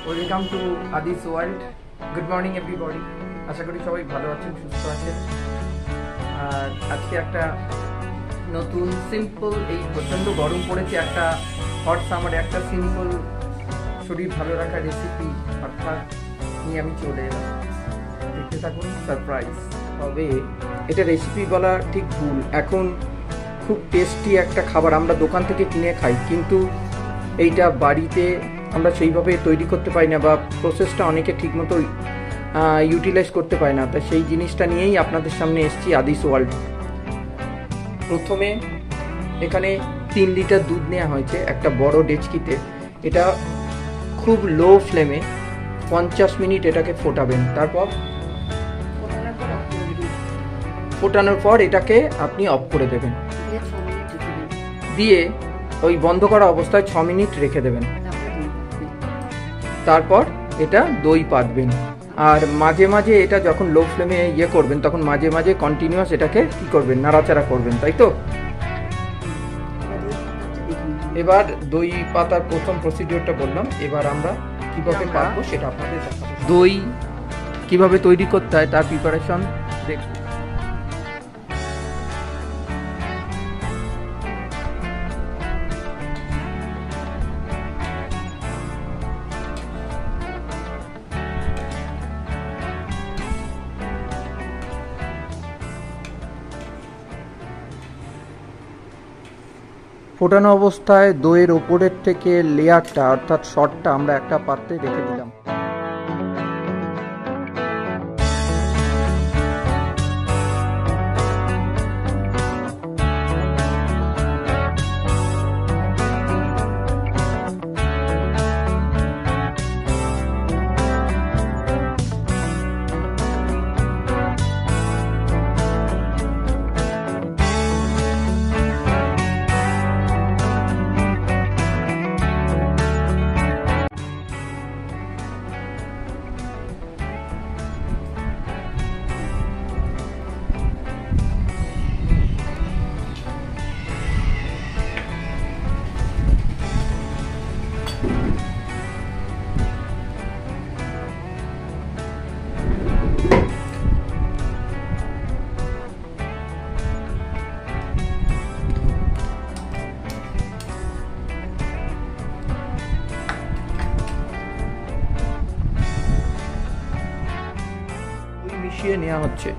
Welcome to Adi's world. Good morning everybody. আশা করি সবাই ভালো আছেন, সুস্থ আছেন। আর আজকে একটা নতুন সিম্পল, এই প্রচণ্ড গরম পড়েছে, একটা হট সামারে একটা সিম্পল শরীর ভালো রাখার রেসিপি অর্থাৎ নিয়ে আমি চলে এলাম। দেখতে থাকুন, সারপ্রাইজ হবে। এটা রেসিপি বলা ঠিক ভুল। এখন খুব টেস্টি একটা খাবার আমরা দোকান থেকে কিনে খাই, কিন্তু এইটা বাড়িতে আমরা সেইভাবে তৈরি করতে পারি না, বা প্রসেসটা অনেকে ঠিকমতো ইউটিলাইজ করতে পারে না। তা সেই জিনিসটা নিয়েই আপনাদের সামনে এসেছি আদিস ওয়ার্ল্ড। প্রথমে এখানে 3 লিটার দুধ নেওয়া হয়েছে একটা বড় ডেচকিতে। এটা খুব লো ফ্লেমে 50 মিনিট এটাকে ফোটাবেন। তারপর ফোটানোর পর এটাকে আপনি অফ করে দেবেন, দিয়ে ওই বন্ধ করা অবস্থায় 6 মিনিট রেখে দেবেন। তারপর এটা দই পাতবেন, আর মাঝে মাঝে এটা যখন লো ফ্লেমে করবেন তখন মাঝে মাঝে কন্টিনিউয়াস এটাকে কি করবেন, নাড়াচাড়া করবেন, তাই তো। এবার দই পাতার প্রথম প্রসিডিওরটা বললাম, এবার আমরা কিভাবে পাতবো সেটা আপনাদের দেখাবো। দই কিভাবে তৈরি করতে হয় তার প্রিপারেশন দেখুন। ফোটানো অবস্থায় দইয়ের ওপরের থেকে লেয়ারটা অর্থাৎ শটটা আমরা একটা পাত্রে রেখে দিলাম। মিশিয়ে নেওয়া হচ্ছে।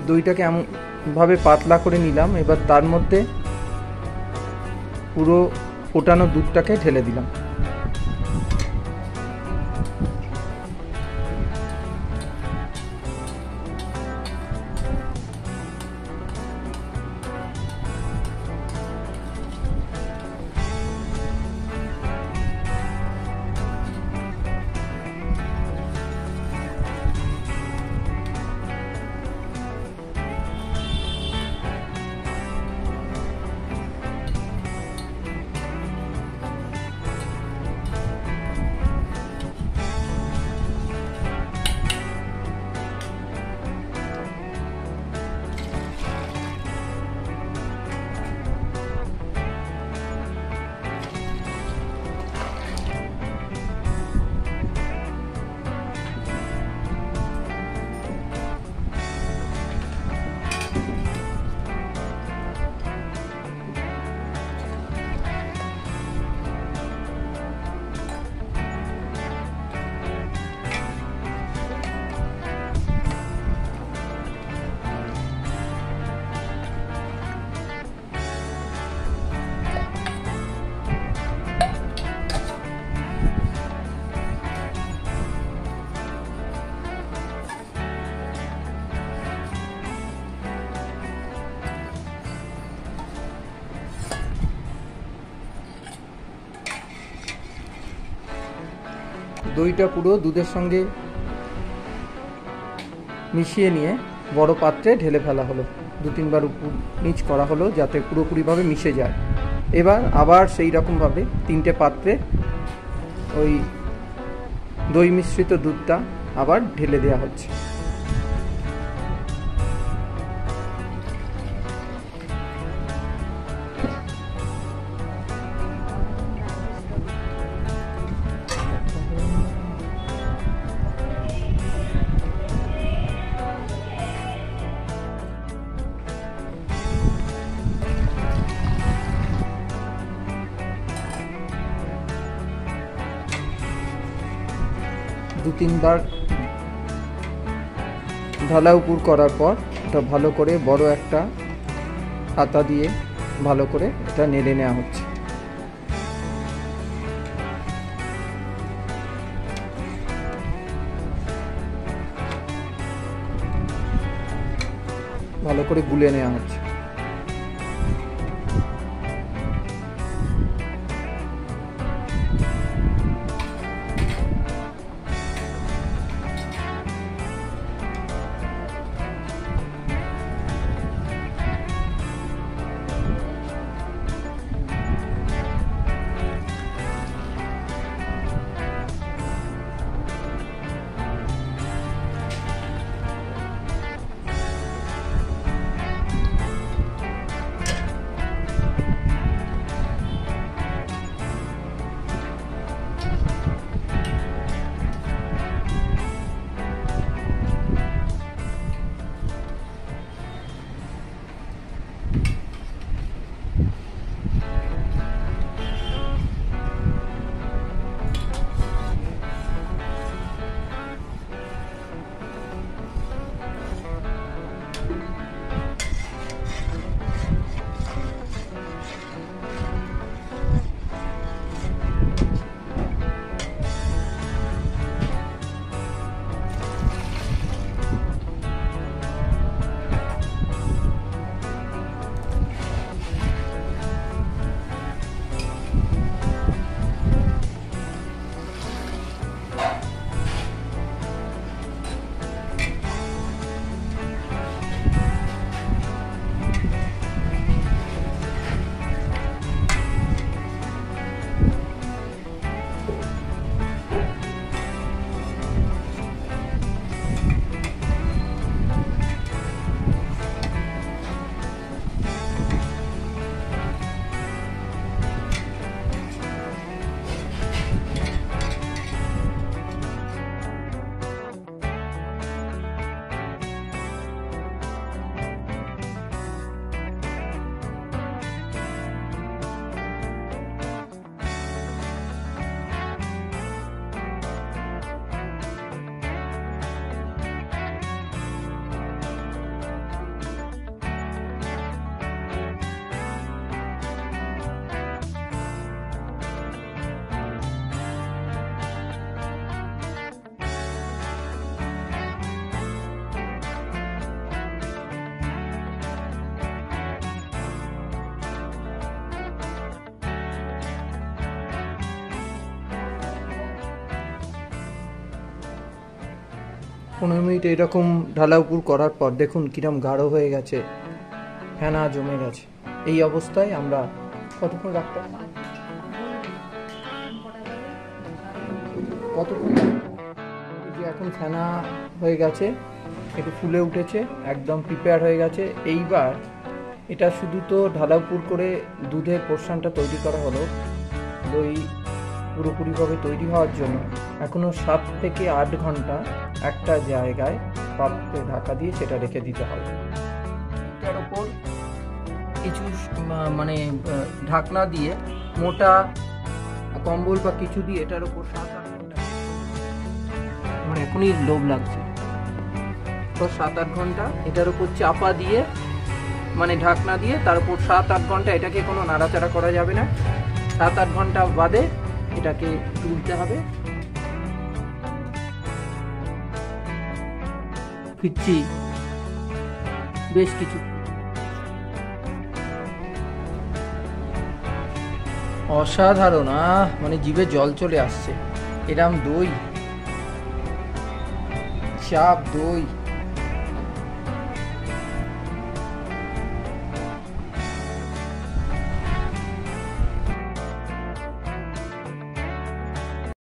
দইটাকে এমনভাবে পাতলা করে নিলাম। এবার তার মধ্যে পুরো ফোটানো দুধটাকে ঢেলে দিলাম। দইটা পুরো দুধের সঙ্গে মিশিয়ে নিয়ে বড় পাত্রে ঢেলে ফেলা হলো। 2-3 বার উপর নিচ করা হলো যাতে পুরোপুরিভাবে মিশে যায়। এবার আবার সেই রকমভাবে 3টে পাত্রে ওই দই মিশ্রিত দুধটা আবার ঢেলে দেওয়া হচ্ছে। দু তিনবার ঢালা উপর করার পর এটা ভালো করে বড় একটা হাতা দিয়ে ভালো করে এটা নেড়ে নেওয়া হচ্ছে। ভালো করে গুলে নেওয়া হচ্ছে। পনেরো মিনিট এরকম ঢালা উপর করার পর দেখুন কিরম গাঢ় হয়ে গেছে, ফেনা জমে গেছে। এই অবস্থায় আমরা কতক্ষণ রাখতে কতক্ষণ যে এখন ফেনা হয়ে গেছে, একটু ফুলে উঠেছে, একদম প্রিপেয়ার হয়ে গেছে। এইবার এটা শুধু তো ঢালা উপর করে দুধের পোর্শনটা তৈরি করা হলো, দই পুরোপুরিভাবে তৈরি হওয়ার জন্য এখনো 7 থেকে 8 ঘন্টা একটা জায়গায় পাত্রে ঢাকা দিয়ে সেটা রেখে দিতে হবে। এটার ওপর কিছু মানে ঢাকনা দিয়ে মোটা কম্বল বা কিছু দিয়ে এটার ওপর 7-8 ঘন্টা, আমার এখনই লোভ লাগছে, তো 7-8 ঘন্টা এটার ওপর চাপা দিয়ে মানে ঢাকনা দিয়ে তার উপর 7-8 ঘন্টা এটাকে কোনো নাড়াচাড়া করা যাবে না। 7-8 ঘন্টা বাদে এটাকে তুলতে হবে। ফিরছি বেশ কিছু, অসাধারণ, মানে জিভে জল চলে আসছে। এরম দই চাপ দই